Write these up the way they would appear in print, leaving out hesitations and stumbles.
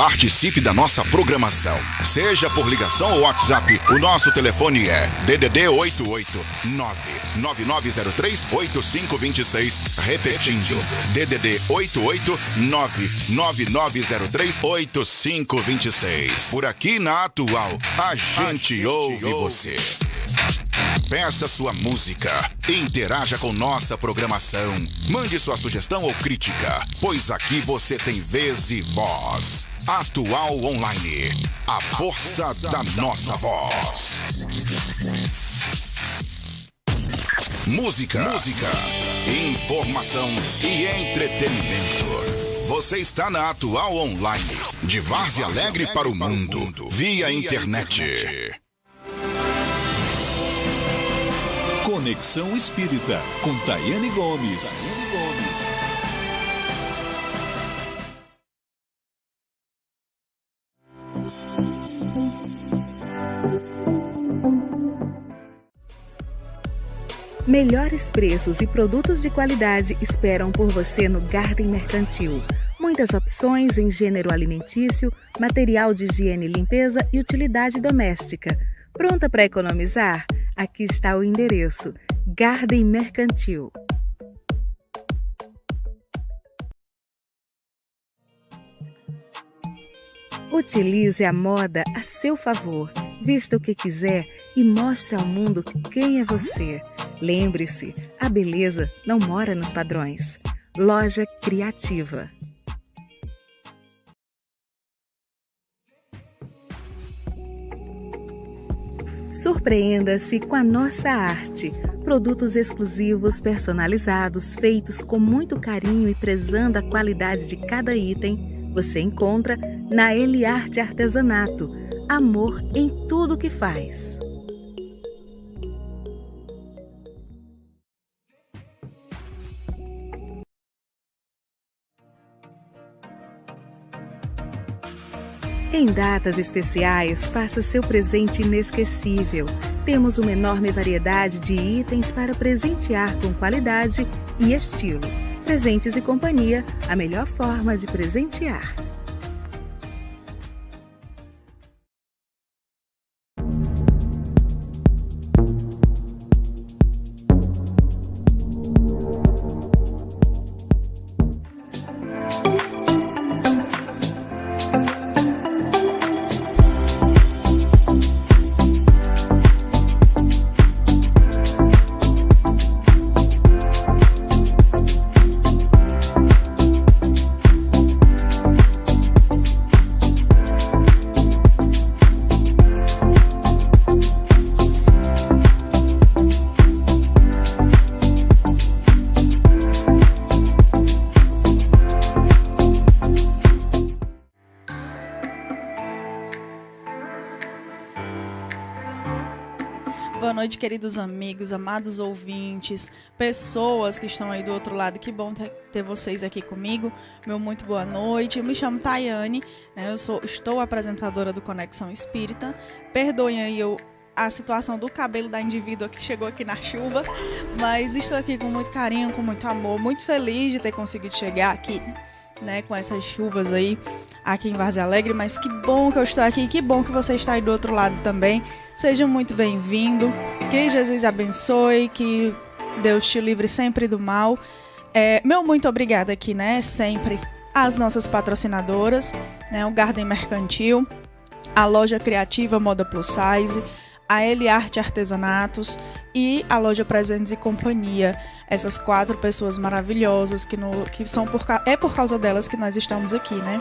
Participe da nossa programação. Seja por ligação ou WhatsApp, o nosso telefone é DDD 889-9903-8526. Repetindo, DDD 889-9903-8526. Por aqui na Atual, a gente ouve você. Peça sua música, interaja com nossa programação, mande sua sugestão ou crítica, pois aqui você tem vez e voz. Atual Online, a força da nossa voz. Música, informação e entretenimento. Você está na Atual Online, de Várzea Alegre para o mundo, via internet. Conexão Espírita, com Tayane Gomes. Melhores preços e produtos de qualidade esperam por você no Garden Mercantil. Muitas opções em gênero alimentício, material de higiene e limpeza e utilidade doméstica. Pronta para economizar? Aqui está o endereço: Garden Mercantil. Utilize a moda a seu favor. Vista o que quiser e mostre ao mundo quem é você. Lembre-se, a beleza não mora nos padrões. Loja Criativa. Surpreenda-se com a nossa arte. Produtos exclusivos personalizados, feitos com muito carinho e prezando a qualidade de cada item, você encontra na Eliarte Artesanato. Amor em tudo que faz. Em datas especiais, faça seu presente inesquecível. Temos uma enorme variedade de itens para presentear com qualidade e estilo. Presentes e companhia, a melhor forma de presentear. Boa noite, queridos amigos, amados ouvintes, pessoas que estão aí do outro lado. Que bom ter vocês aqui comigo. Meu muito boa noite. Eu me chamo Tayane, né? Estou apresentadora do Conexão Espírita. Perdoem aí a situação do cabelo da indivídua que chegou aqui na chuva, mas estou aqui com muito carinho, com muito amor, muito feliz de ter conseguido chegar aqui, né, com essas chuvas aí aqui em Várzea Alegre, mas que bom que eu estou aqui, que bom que você está aí do outro lado também. Seja muito bem-vindo, que Jesus abençoe, que Deus te livre sempre do mal. Meu muito obrigada aqui, né, sempre às nossas patrocinadoras, né, o Garden Mercantil, a Loja Criativa Moda Plus Size, a Eliarte Artesanatos e a Loja Presentes e Companhia. Essas 4 pessoas maravilhosas que são por causa delas que nós estamos aqui, né?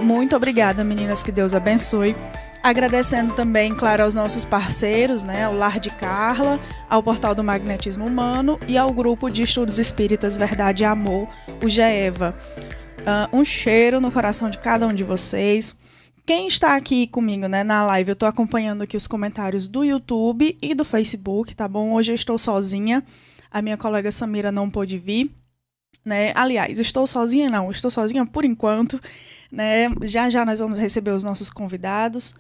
Muito obrigada, meninas, que Deus abençoe. Agradecendo também, claro, aos nossos parceiros, né? Ao Lar de Carla, ao Portal do Magnetismo Humano e ao Grupo de Estudos Espíritas Verdade e Amor, o GEVA. Um cheiro no coração de cada um de vocês. Quem está aqui comigo, né, na live, eu estou acompanhando aqui os comentários do YouTube e do Facebook, tá bom? Hoje eu estou sozinha, a minha colega Samira não pôde vir, né? Aliás, estou sozinha por enquanto, né? Já nós vamos receber os nossos convidados.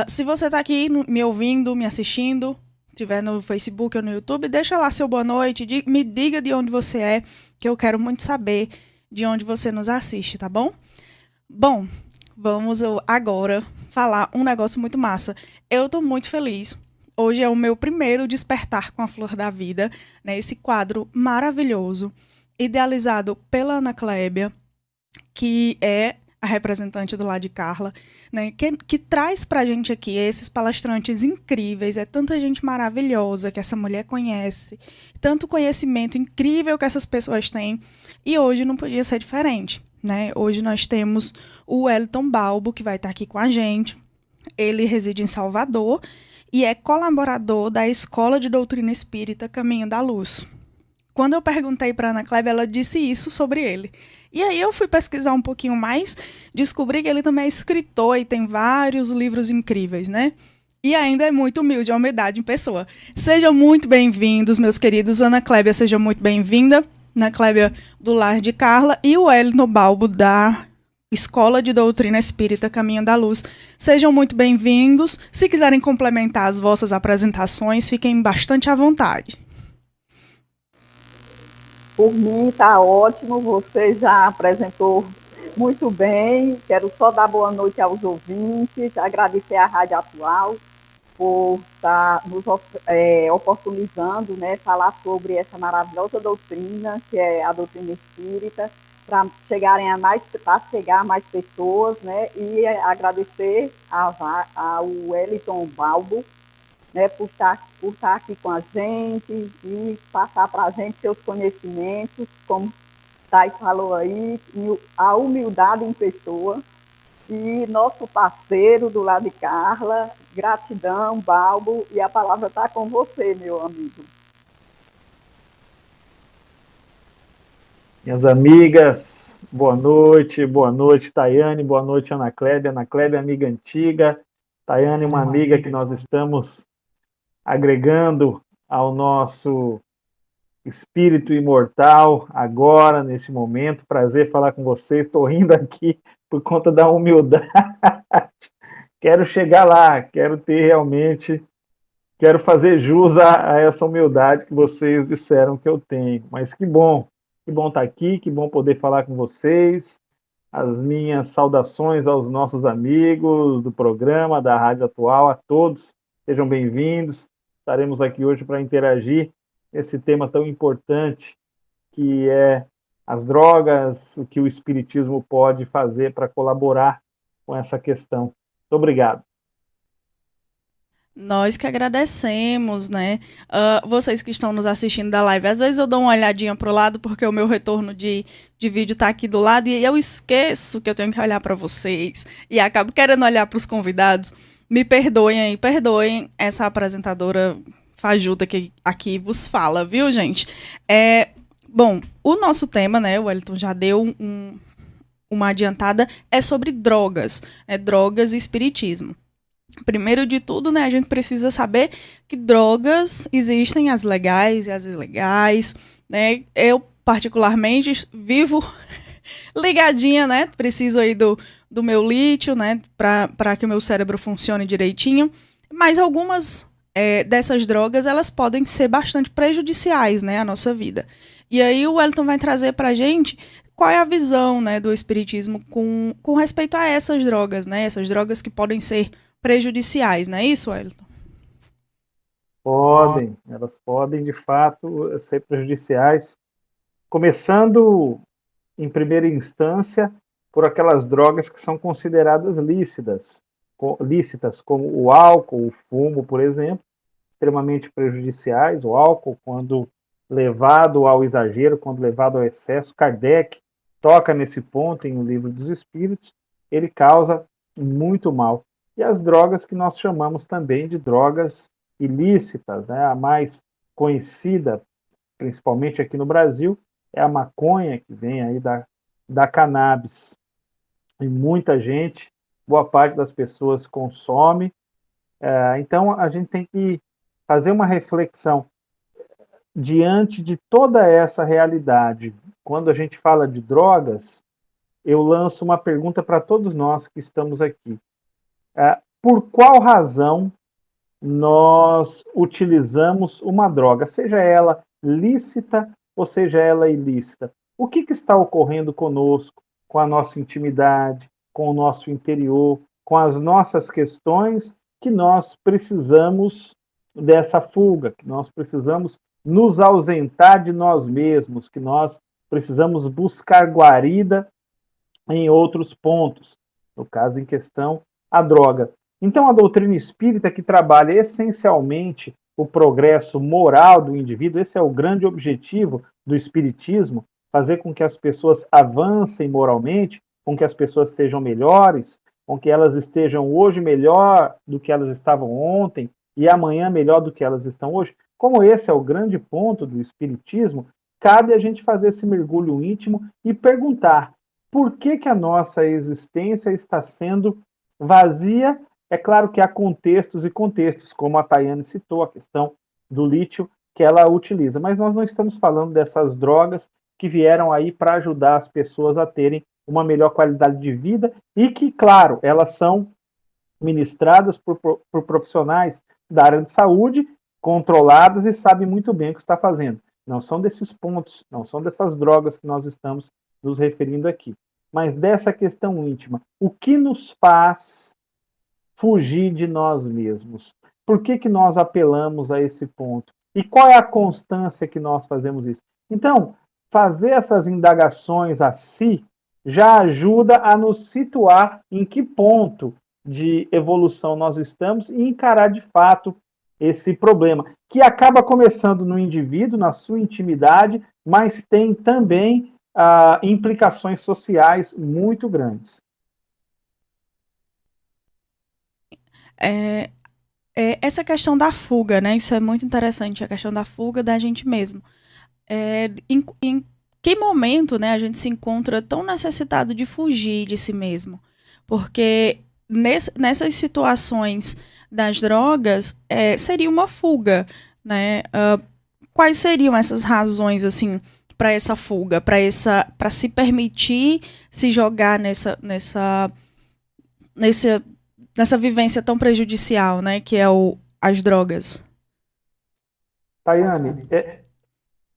Se você está aqui me ouvindo, me assistindo, estiver no Facebook ou no YouTube, deixa lá seu boa noite, me diga de onde você é, que eu quero muito saber de onde você nos assiste, tá bom? Bom, Vamos agora falar um negócio muito massa. Eu tô muito feliz. Hoje é o meu primeiro despertar com a Flor da Vida, né? Esse quadro maravilhoso, idealizado pela Ana Clébia, que é a representante do lado de Carla, né? Que traz pra gente aqui esses palestrantes incríveis. É tanta gente maravilhosa que essa mulher conhece, tanto conhecimento incrível que essas pessoas têm. E hoje não podia ser diferente, né? Hoje nós temos o Wellington Balbo, que vai estar aqui com a gente. Ele reside em Salvador e é colaborador da Escola de Doutrina Espírita Caminho da Luz. Quando eu perguntei para Ana Clébia, ela disse isso sobre ele. E aí eu fui pesquisar um pouquinho mais, descobri que ele também é escritor e tem vários livros incríveis, né? E ainda é muito humilde, é uma humildade em pessoa. Sejam muito bem-vindos, meus queridos. Ana Clébia, seja muito bem-vinda. Ana Clébia do Lar de Carla e o Wellington Balbo da Escola de Doutrina Espírita Caminho da Luz. Sejam muito bem-vindos. Se quiserem complementar as vossas apresentações, fiquem bastante à vontade. Por mim está ótimo, você já apresentou muito bem. Quero só dar boa noite aos ouvintes, agradecer à Rádio Atual por estar nos oportunizando, né, falar sobre essa maravilhosa doutrina, que é a doutrina espírita, para chegar a mais pessoas, né, e agradecer ao Wellington Balbo, né, por estar aqui com a gente e passar para a gente seus conhecimentos, como Thay falou aí, a humildade em pessoa. E nosso parceiro do lado de Carla, gratidão, Balbo, e a palavra está com você, meu amigo. Minhas amigas, boa noite, Tayane, boa noite, Ana Clébia, amiga antiga, Tayane, uma amiga que nós estamos agregando ao nosso espírito imortal agora, nesse momento. Prazer falar com vocês. Estou rindo aqui por conta da humildade. Quero chegar lá, quero fazer jus a essa humildade que vocês disseram que eu tenho. Mas que bom estar aqui, que bom poder falar com vocês. As minhas saudações aos nossos amigos do programa, da Rádio Atual, a todos. Sejam bem-vindos. Estaremos aqui hoje para interagir nesse tema tão importante que é as drogas, o que o Espiritismo pode fazer para colaborar com essa questão. Muito obrigado. Nós que agradecemos, né? Vocês que estão nos assistindo da live. Às vezes eu dou uma olhadinha pro lado porque o meu retorno de vídeo está aqui do lado e eu esqueço que eu tenho que olhar para vocês e acabo querendo olhar para os convidados. Me perdoem aí, perdoem essa apresentadora fajuta que aqui vos fala, viu, gente? Bom, o nosso tema, né, o Wellington já deu uma adiantada, é sobre drogas, drogas e espiritismo. Primeiro de tudo, né, a gente precisa saber que drogas existem, as legais e as ilegais, né? Eu, particularmente, vivo ligadinha, né? Preciso aí do meu lítio, né? Para que o meu cérebro funcione direitinho. Mas algumas dessas drogas, elas podem ser bastante prejudiciais, né? À nossa vida. E aí o Wellington vai trazer pra gente qual é a visão, né, do espiritismo com respeito a essas drogas, né? Essas drogas que podem ser prejudiciais, não é isso, Wellington? Elas podem, de fato, ser prejudiciais. Começando em primeira instância, por aquelas drogas que são consideradas lícitas, como o álcool, o fumo, por exemplo, extremamente prejudiciais. O álcool, quando levado ao exagero, quando levado ao excesso, Kardec toca nesse ponto em O Livro dos Espíritos, ele causa muito mal. E as drogas que nós chamamos também de drogas ilícitas, né? A mais conhecida, principalmente aqui no Brasil, é a maconha, que vem aí da cannabis. E muita gente, boa parte das pessoas consome. Então, a gente tem que fazer uma reflexão diante de toda essa realidade. Quando a gente fala de drogas, eu lanço uma pergunta para todos nós que estamos aqui. Por qual razão nós utilizamos uma droga, seja ela lícita ou seja ela ilícita? O que está ocorrendo conosco, com a nossa intimidade, com o nosso interior, com as nossas questões, que nós precisamos dessa fuga, que nós precisamos nos ausentar de nós mesmos, que nós precisamos buscar guarida em outros pontos, no caso em questão, a droga. Então, a doutrina espírita, que trabalha essencialmente o progresso moral do indivíduo, esse é o grande objetivo do espiritismo, fazer com que as pessoas avancem moralmente, com que as pessoas sejam melhores, com que elas estejam hoje melhor do que elas estavam ontem e amanhã melhor do que elas estão hoje. Como esse é o grande ponto do espiritismo, cabe a gente fazer esse mergulho íntimo e perguntar por que a nossa existência está sendo vazia. É claro que há contextos e contextos, como a Tayane citou, a questão do lítio que ela utiliza, mas nós não estamos falando dessas drogas que vieram aí para ajudar as pessoas a terem uma melhor qualidade de vida e que, claro, elas são ministradas por profissionais da área de saúde, controladas e sabem muito bem o que está fazendo. Não são desses pontos, não são dessas drogas que nós estamos nos referindo aqui, mas dessa questão íntima. O que nos faz fugir de nós mesmos? Por que nós apelamos a esse ponto? E qual é a constância que nós fazemos isso? Então, fazer essas indagações a si já ajuda a nos situar em que ponto de evolução nós estamos e encarar de fato esse problema, que acaba começando no indivíduo, na sua intimidade, mas tem também implicações sociais muito grandes. Essa questão da fuga, né? Isso é muito interessante, a questão da fuga da gente mesmo. Em que momento, né, a gente se encontra tão necessitado de fugir de si mesmo? Porque nessas situações das drogas, seria uma fuga, né? Quais seriam essas razões, assim, para essa fuga, para se permitir se jogar nessa vivência tão prejudicial, né, que é as drogas? Tayane,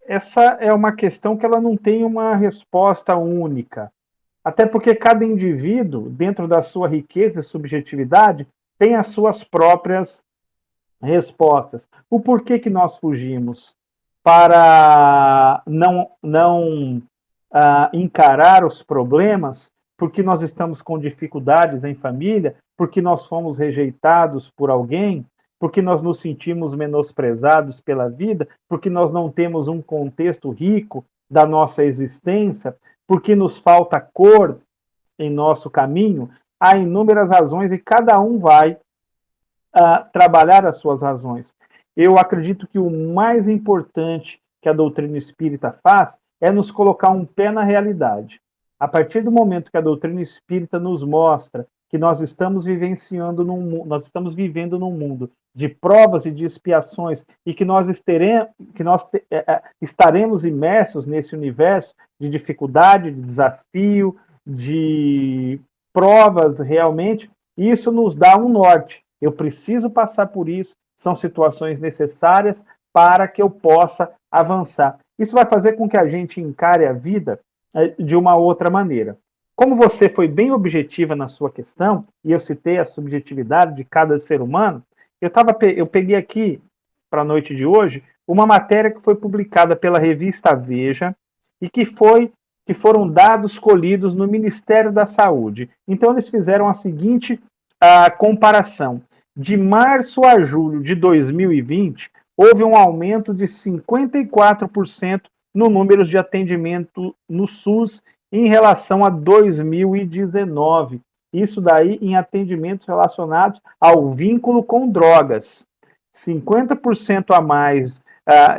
essa é uma questão que ela não tem uma resposta única. Até porque cada indivíduo, dentro da sua riqueza e subjetividade, tem as suas próprias respostas. O porquê que nós fugimos? Para não encarar os problemas, porque nós estamos com dificuldades em família, porque nós fomos rejeitados por alguém, porque nós nos sentimos menosprezados pela vida, porque nós não temos um contexto rico da nossa existência, porque nos falta cor em nosso caminho. Há inúmeras razões e cada um vai trabalhar as suas razões. Eu acredito que o mais importante que a doutrina espírita faz é nos colocar um pé na realidade. A partir do momento que a doutrina espírita nos mostra que nós estamos vivendo num mundo de provas e de expiações e que nós estaremos imersos nesse universo de dificuldade, de desafio, de provas realmente, isso nos dá um norte. Eu preciso passar por isso, são situações necessárias para que eu possa avançar. Isso vai fazer com que a gente encare a vida de uma outra maneira. Como você foi bem objetiva na sua questão, e eu citei a subjetividade de cada ser humano, eu peguei aqui, para a noite de hoje, uma matéria que foi publicada pela revista Veja e que foram dados colhidos no Ministério da Saúde. Então, eles fizeram a seguinte comparação. De março a julho de 2020, houve um aumento de 54% no número de atendimento no SUS em relação a 2019. Isso daí em atendimentos relacionados ao vínculo com drogas. 50% a mais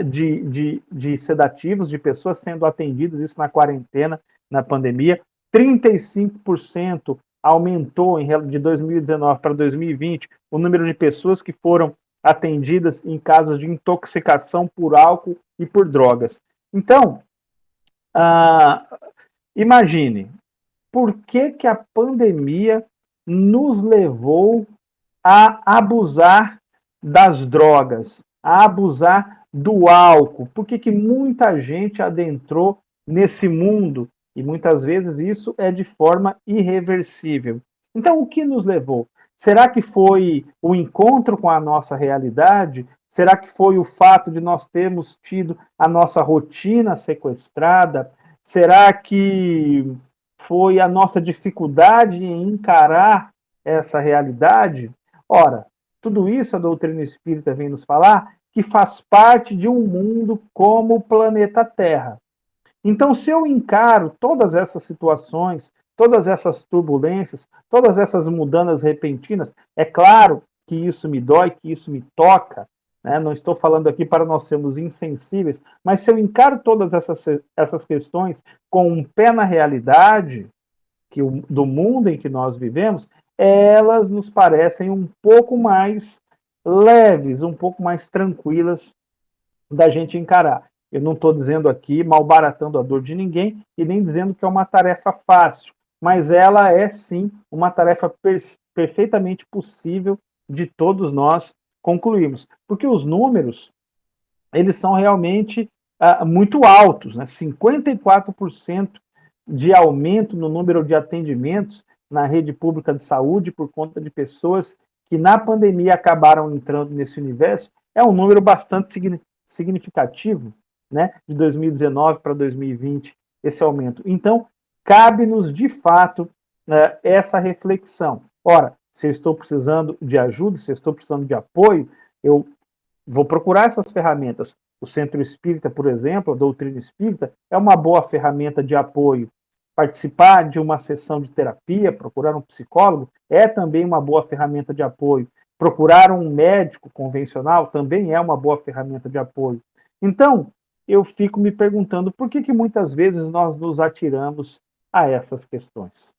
de sedativos, de pessoas sendo atendidas, isso na quarentena, na pandemia. 35% aumentou de 2019 para 2020 o número de pessoas que foram atendidas em casos de intoxicação por álcool e por drogas. Então, imagine, por que a pandemia nos levou a abusar das drogas, a abusar do álcool? Por que muita gente adentrou nesse mundo E muitas vezes isso é de forma irreversível. Então, o que nos levou? Será que foi o encontro com a nossa realidade? Será que foi o fato de nós termos tido a nossa rotina sequestrada? Será que foi a nossa dificuldade em encarar essa realidade? Ora, tudo isso a doutrina espírita vem nos falar que faz parte de um mundo como o planeta Terra. Então, se eu encaro todas essas situações, todas essas turbulências, todas essas mudanças repentinas, é claro que isso me dói, que isso me toca, né? Não estou falando aqui para nós sermos insensíveis, mas se eu encaro todas essas questões com um pé na realidade do mundo em que nós vivemos, elas nos parecem um pouco mais leves, um pouco mais tranquilas da gente encarar. Eu não estou dizendo aqui, malbaratando a dor de ninguém, e nem dizendo que é uma tarefa fácil, mas ela é sim uma tarefa perfeitamente possível de todos nós concluirmos. Porque os números, eles são realmente muito altos, né? 54% de aumento no número de atendimentos na rede pública de saúde por conta de pessoas que na pandemia acabaram entrando nesse universo, é um número bastante significativo, né, de 2019 para 2020, esse aumento. Então, cabe-nos, de fato, essa reflexão. Ora, se eu estou precisando de ajuda, se eu estou precisando de apoio, eu vou procurar essas ferramentas. O Centro Espírita, por exemplo, a doutrina espírita, é uma boa ferramenta de apoio. Participar de uma sessão de terapia, procurar um psicólogo, é também uma boa ferramenta de apoio. Procurar um médico convencional também é uma boa ferramenta de apoio. Então, eu fico me perguntando por que muitas vezes nós nos atiramos a essas questões.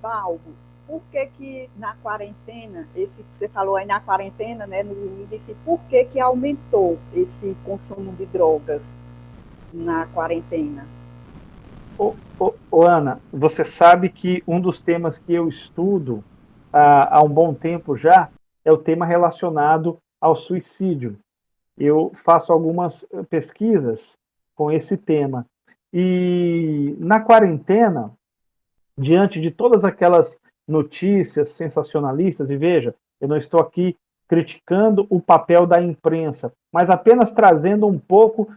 Balbo, por que na quarentena, você falou aí na quarentena, né, no índice, por que aumentou esse consumo de drogas na quarentena? Ana, você sabe que um dos temas que eu estudo há um bom tempo já é o tema relacionado ao suicídio. Eu faço algumas pesquisas com esse tema. E na quarentena, diante de todas aquelas notícias sensacionalistas, e veja, eu não estou aqui criticando o papel da imprensa, mas apenas trazendo um pouco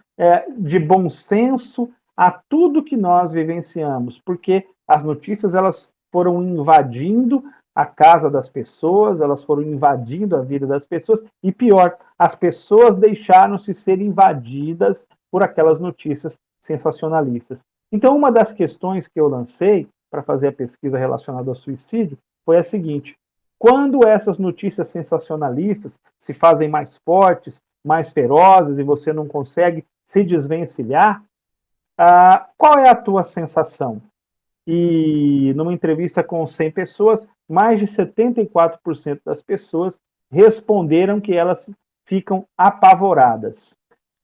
de bom senso a tudo que nós vivenciamos, porque as notícias elas foram invadindo a casa das pessoas, elas foram invadindo a vida das pessoas, e pior, as pessoas deixaram-se ser invadidas por aquelas notícias sensacionalistas. Então, uma das questões que eu lancei para fazer a pesquisa relacionada ao suicídio foi a seguinte: quando essas notícias sensacionalistas se fazem mais fortes, mais ferozes, e você não consegue se desvencilhar, qual é a tua sensação? E numa entrevista com 100 pessoas, mais de 74% das pessoas responderam que elas ficam apavoradas.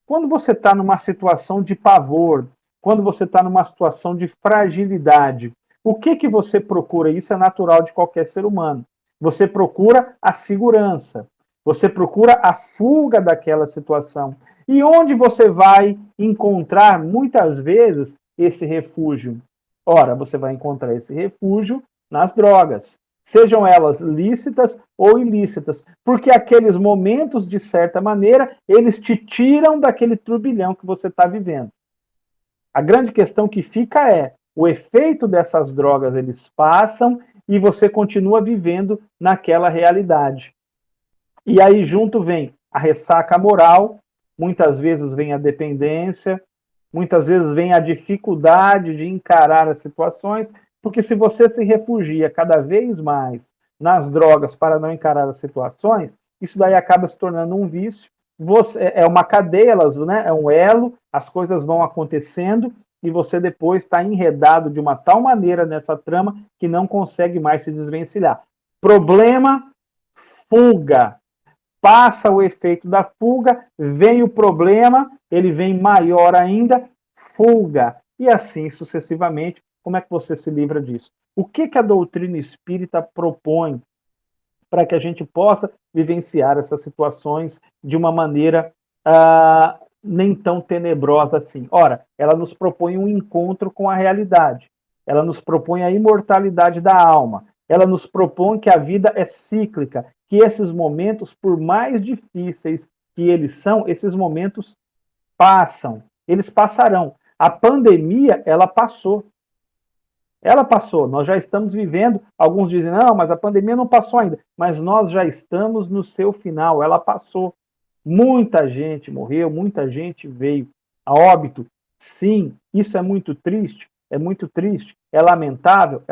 Quando você está numa situação de pavor, quando você está numa situação de fragilidade, o que você procura? Isso é natural de qualquer ser humano. Você procura a segurança, você procura a fuga daquela situação. E onde você vai encontrar, muitas vezes, esse refúgio? Ora, você vai encontrar esse refúgio nas drogas, sejam elas lícitas ou ilícitas, porque aqueles momentos, de certa maneira, eles te tiram daquele turbilhão que você está vivendo. A grande questão que fica é, o efeito dessas drogas, eles passam e você continua vivendo naquela realidade. E aí junto vem a ressaca moral, muitas vezes vem a dependência, muitas vezes vem a dificuldade de encarar as situações, porque se você se refugia cada vez mais nas drogas para não encarar as situações, isso daí acaba se tornando um vício, é uma cadeia, né? É um elo, as coisas vão acontecendo e você depois está enredado de uma tal maneira nessa trama que não consegue mais se desvencilhar. Problema, fuga. Passa o efeito da fuga, vem o problema, ele vem maior ainda, fuga. E assim sucessivamente, como é que você se livra disso? O que a doutrina espírita propõe para que a gente possa vivenciar essas situações de uma maneira nem tão tenebrosa assim. Ora, ela nos propõe um encontro com a realidade. Ela nos propõe a imortalidade da alma. Ela nos propõe que a vida é cíclica, que esses momentos, por mais difíceis que eles são, esses momentos passam. Eles passarão. A pandemia, ela passou. Ela passou, nós já estamos vivendo, alguns dizem, não, mas a pandemia não passou ainda, mas nós já estamos no seu final, ela passou. Muita gente morreu, muita gente veio a óbito. Sim, isso é muito triste, é lamentável,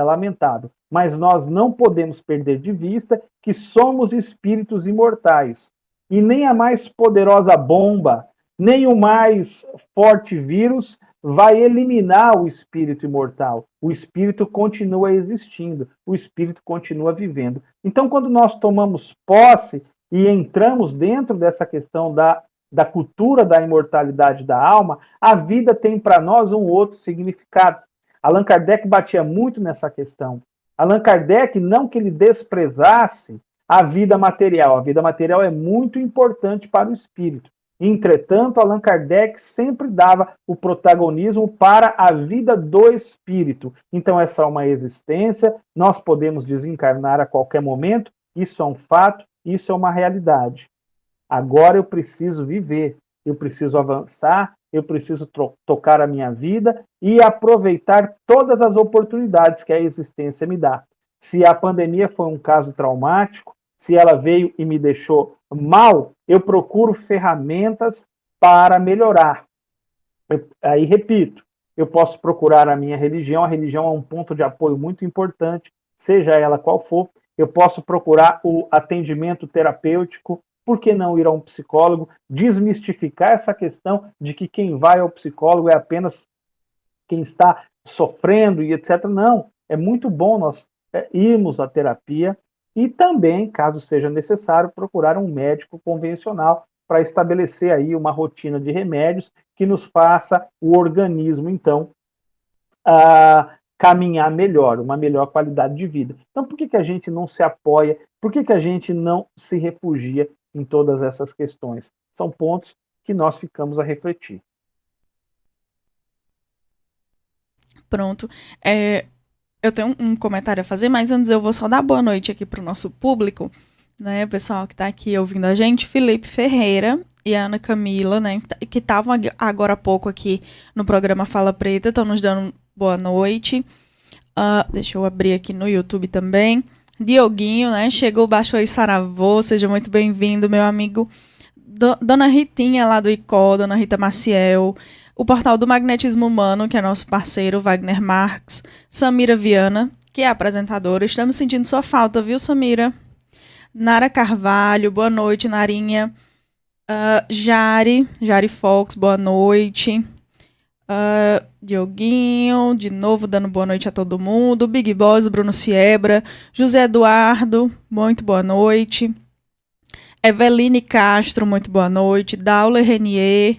mas nós não podemos perder de vista que somos espíritos imortais. E nem a mais poderosa bomba, nem o mais forte vírus vai eliminar o espírito imortal. O espírito continua existindo, o espírito continua vivendo. Então, quando nós tomamos posse e entramos dentro dessa questão da cultura da imortalidade da alma, a vida tem para nós um outro significado. Allan Kardec batia muito nessa questão. Allan Kardec, não que ele desprezasse a vida material é muito importante para o espírito. Entretanto, Allan Kardec sempre dava o protagonismo para a vida do espírito. Então, essa é uma existência, nós podemos desencarnar a qualquer momento, isso é um fato, isso é uma realidade. Agora eu preciso viver, eu preciso avançar, eu preciso tocar a minha vida e aproveitar todas as oportunidades que a existência me dá. Se a pandemia foi um caso traumático, se ela veio e me deixou mal, eu procuro ferramentas para melhorar. Aí, repito, eu posso procurar a minha religião, a religião é um ponto de apoio muito importante, seja ela qual for. Eu posso procurar o atendimento terapêutico, por que não ir a um psicólogo, desmistificar essa questão de que quem vai ao psicólogo é apenas quem está sofrendo e etc. Não, é muito bom nós irmos à terapia, e também, caso seja necessário, procurar um médico convencional para estabelecer aí uma rotina de remédios que nos faça o organismo, então, caminhar melhor, uma melhor qualidade de vida. Então, por que a gente não se apoia? Por que a gente não se refugia em todas essas questões? São pontos que nós ficamos a refletir. Pronto. Eu tenho um comentário a fazer, mas antes eu vou só dar boa noite aqui para o nosso público, né, o pessoal que está aqui ouvindo a gente, Felipe Ferreira e a Ana Camila, né, que estavam agora há pouco aqui no programa Fala Preta, estão nos dando boa noite. Deixa eu abrir aqui no YouTube também. Dioguinho, né, chegou, baixou e saravô, seja muito bem-vindo, meu amigo. Dona Ritinha lá do ICO, Dona Rita Maciel, o Portal do Magnetismo Humano, que é nosso parceiro, Wagner Marques, Samira Viana, que é apresentadora. Estamos sentindo sua falta, viu, Samira? Nara Carvalho, boa noite, Narinha. Jari Fox, boa noite. Dioguinho, de novo dando boa noite a todo mundo. Big Boss, Bruno Siebra. José Eduardo, muito boa noite. Eveline Castro, muito boa noite. Dauler Renier,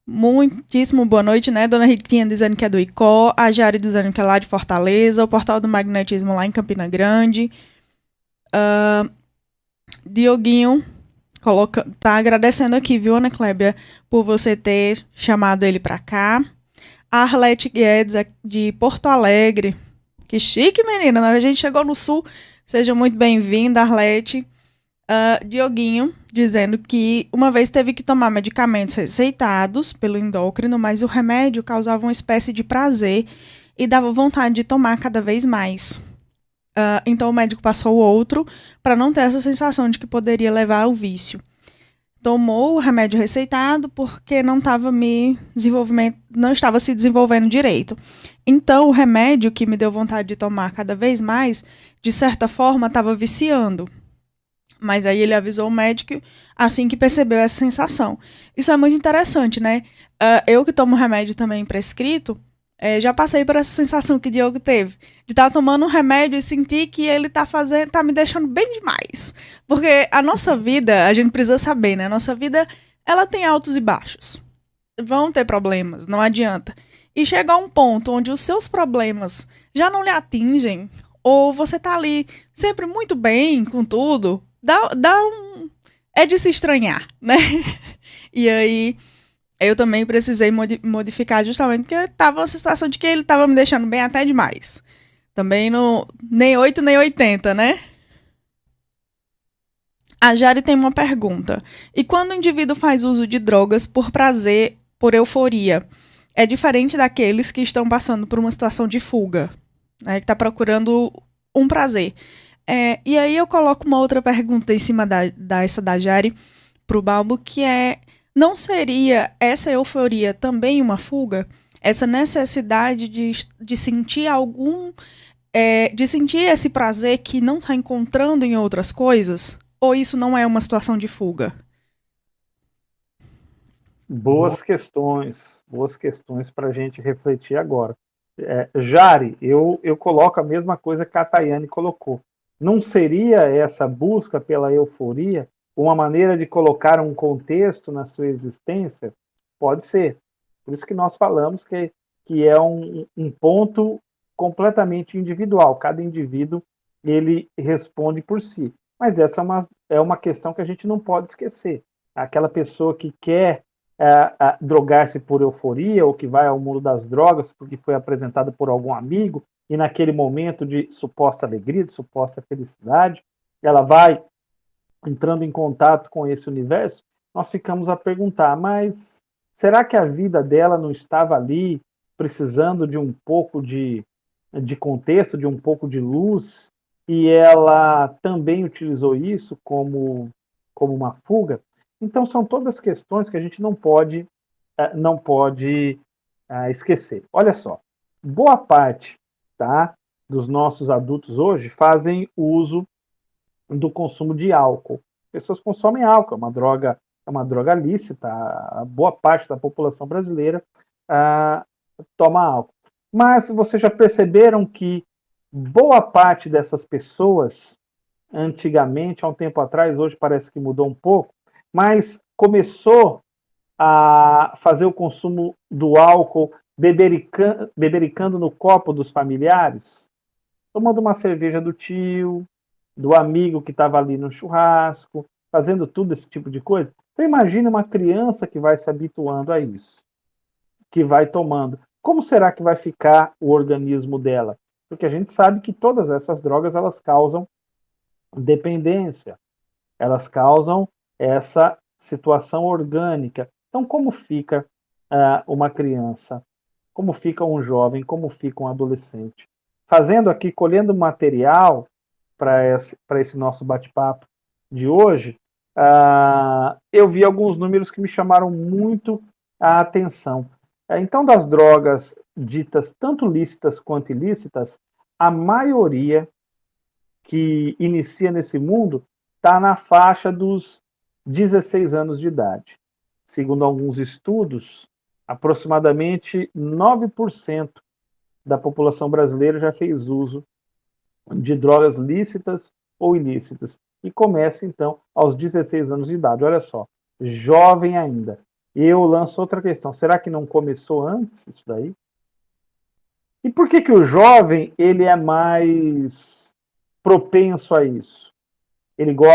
muitíssimo boa noite, né? Dona Ritinha dizendo que é do ICO, a Jari dizendo que é lá de Fortaleza, o Portal do Magnetismo lá em Campina Grande. Dioguinho tá agradecendo aqui, viu, Ana Clébia, por você ter chamado ele pra cá. A Arlete Guedes, de Porto Alegre. Que chique, menina, a gente chegou no Sul. Seja muito bem-vinda, Arlete. Dioguinho, dizendo que uma vez teve que tomar medicamentos receitados pelo endócrino, mas o remédio causava uma espécie de prazer e dava vontade de tomar cada vez mais. Então o médico passou outro para não ter essa sensação de que poderia levar ao vício. Tomou o remédio receitado porque não estava se desenvolvendo direito. Então o remédio que me deu vontade de tomar cada vez mais, de certa forma, estava viciando. Mas aí ele avisou o médico assim que percebeu essa sensação. Isso é muito interessante, né? Eu que tomo remédio também prescrito, já passei por essa sensação que o Diogo teve. De estar tomando um remédio e sentir que ele tá me deixando bem demais. Porque a nossa vida, a gente precisa saber, né? A nossa vida, ela tem altos e baixos. Vão ter problemas, não adianta. E chega a um ponto onde os seus problemas já não lhe atingem, ou você tá ali sempre muito bem com tudo, é de se estranhar, né? E aí, Eu também precisei modificar justamente porque tava uma sensação de que ele tava me deixando bem até demais. Também nem 8 nem 80, né? A Jari tem uma pergunta. E quando o indivíduo faz uso de drogas por prazer, por euforia, é diferente daqueles que estão passando por uma situação de fuga, né, que está procurando um prazer. E aí eu coloco uma outra pergunta em cima dessa da Jari para o Balbo, que é, não seria essa euforia também uma fuga? Essa necessidade de sentir de sentir esse prazer que não está encontrando em outras coisas? Ou isso não é uma situação de fuga? Boas questões para a gente refletir agora. Jari, eu coloco a mesma coisa que a Tayane colocou. Não seria essa busca pela euforia uma maneira de colocar um contexto na sua existência? Pode ser. Por isso que nós falamos que é um ponto completamente individual. Cada indivíduo ele responde por si. Mas essa é uma questão que a gente não pode esquecer. Aquela pessoa que quer drogar-se por euforia, ou que vai ao mundo das drogas porque foi apresentada por algum amigo, e naquele momento de suposta alegria, de suposta felicidade, ela vai entrando em contato com esse universo, nós ficamos a perguntar, mas será que a vida dela não estava ali precisando de um pouco de contexto, de um pouco de luz, e ela também utilizou isso como uma fuga? Então, são todas questões que a gente não pode esquecer. Olha só, boa parte, tá, dos nossos adultos hoje fazem uso do consumo de álcool. Pessoas consomem álcool, é uma droga lícita, a boa parte da população brasileira toma álcool. Mas vocês já perceberam que boa parte dessas pessoas, antigamente, há um tempo atrás, hoje parece que mudou um pouco, mas começou a fazer o consumo do álcool bebericando no copo dos familiares, tomando uma cerveja do tio, do amigo que estava ali no churrasco, fazendo tudo esse tipo de coisa. Então imagine uma criança que vai se habituando a isso, que vai tomando. Como será que vai ficar o organismo dela? Porque a gente sabe que todas essas drogas, elas causam dependência, elas causam essa situação orgânica. Então, como fica uma criança? Como fica um jovem? Como fica um adolescente? Fazendo aqui, colhendo material para esse nosso bate-papo de hoje, eu vi alguns números que me chamaram muito a atenção. Então, das drogas ditas tanto lícitas quanto ilícitas, a maioria que inicia nesse mundo está na faixa dos 16 anos de idade. Segundo alguns estudos, aproximadamente 9% da população brasileira já fez uso de drogas lícitas ou ilícitas. E começa, então, aos 16 anos de idade. Olha só, jovem ainda. Eu lanço outra questão. Será que não começou antes isso daí? E por que o jovem é mais propenso a isso?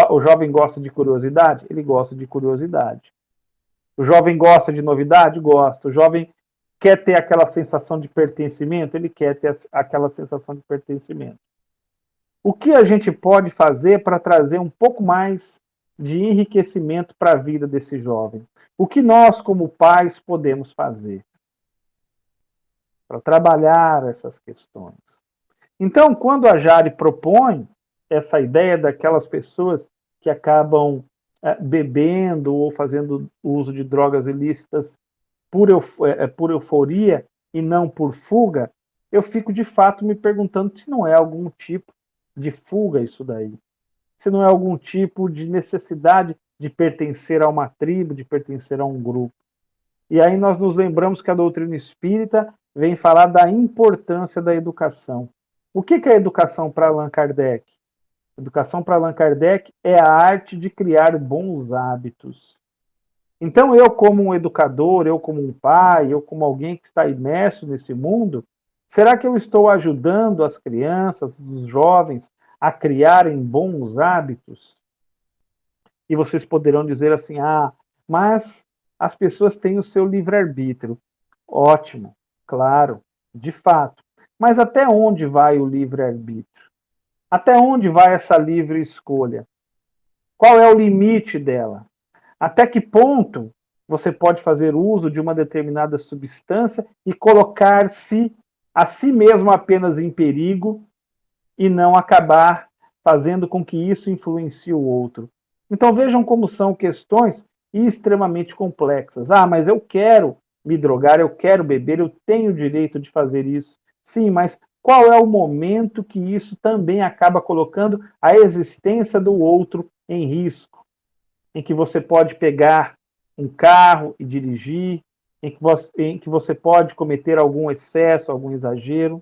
O jovem gosta de curiosidade? Ele gosta de curiosidade. O jovem gosta de novidade? Gosta. O jovem quer ter aquela sensação de pertencimento? Ele quer ter aquela sensação de pertencimento. O que a gente pode fazer para trazer um pouco mais de enriquecimento para a vida desse jovem? O que nós, como pais, podemos fazer para trabalhar essas questões? Então, quando a Jari propõe essa ideia daquelas pessoas que acabam bebendo ou fazendo uso de drogas ilícitas por euforia e não por fuga, eu fico de fato me perguntando se não é algum tipo de fuga isso daí. Se não é algum tipo de necessidade de pertencer a uma tribo, de pertencer a um grupo. E aí nós nos lembramos que a doutrina espírita vem falar da importância da educação. O que é a educação para Allan Kardec? A educação para Allan Kardec é a arte de criar bons hábitos. Então eu, como um educador, eu como um pai, eu como alguém que está imerso nesse mundo, será que eu estou ajudando as crianças, os jovens, a criarem bons hábitos? E vocês poderão dizer assim, mas as pessoas têm o seu livre-arbítrio. Ótimo, claro, de fato. Mas até onde vai o livre-arbítrio? Até onde vai essa livre escolha? Qual é o limite dela? Até que ponto você pode fazer uso de uma determinada substância e colocar-se a si mesmo apenas em perigo e não acabar fazendo com que isso influencie o outro? Então vejam como são questões extremamente complexas. Ah, mas eu quero me drogar, eu quero beber, eu tenho o direito de fazer isso. Sim, mas qual é o momento que isso também acaba colocando a existência do outro em risco? Em que você pode pegar um carro e dirigir, em que você pode cometer algum excesso, algum exagero.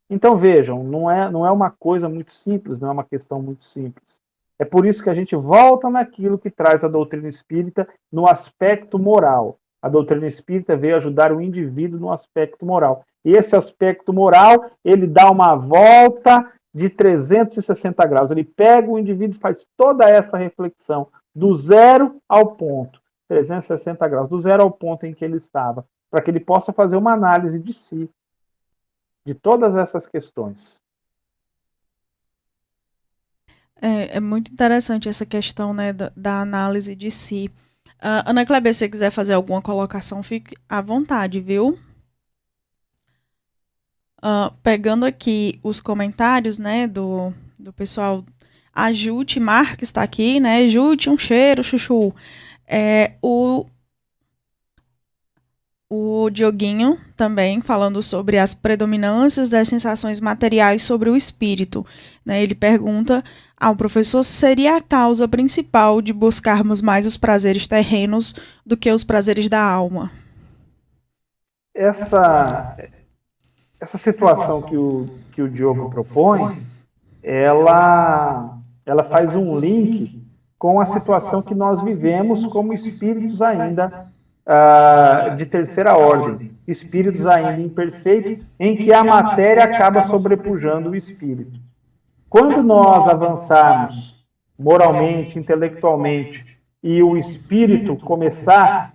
Então vejam, não é uma coisa muito simples, não é uma questão muito simples. É por isso que a gente volta naquilo que traz a doutrina espírita no aspecto moral. A doutrina espírita veio ajudar o indivíduo no aspecto moral. E esse aspecto moral, ele dá uma volta de 360 graus. Ele pega o indivíduo e faz toda essa reflexão, do zero ao ponto, 360 graus, do zero ao ponto em que ele estava, para que ele possa fazer uma análise de si, de todas essas questões. É muito interessante essa questão, né, da análise de si. Ana Kleber, se você quiser fazer alguma colocação, fique à vontade, viu? Pegando aqui os comentários, né, do pessoal, a Jute Marques está aqui, né? Jute, um cheiro, chuchu. O Dioguinho também falando sobre as predominâncias das sensações materiais sobre o espírito, né? Ele pergunta ao professor se seria a causa principal de buscarmos mais os prazeres terrenos do que os prazeres da alma. Essa situação que o Diogo propõe, ela faz um link com a situação que nós vivemos como espíritos ainda de terceira ordem, espíritos ainda imperfeitos, em que a matéria acaba sobrepujando o espírito. Quando nós avançarmos moralmente, intelectualmente, e o espírito começar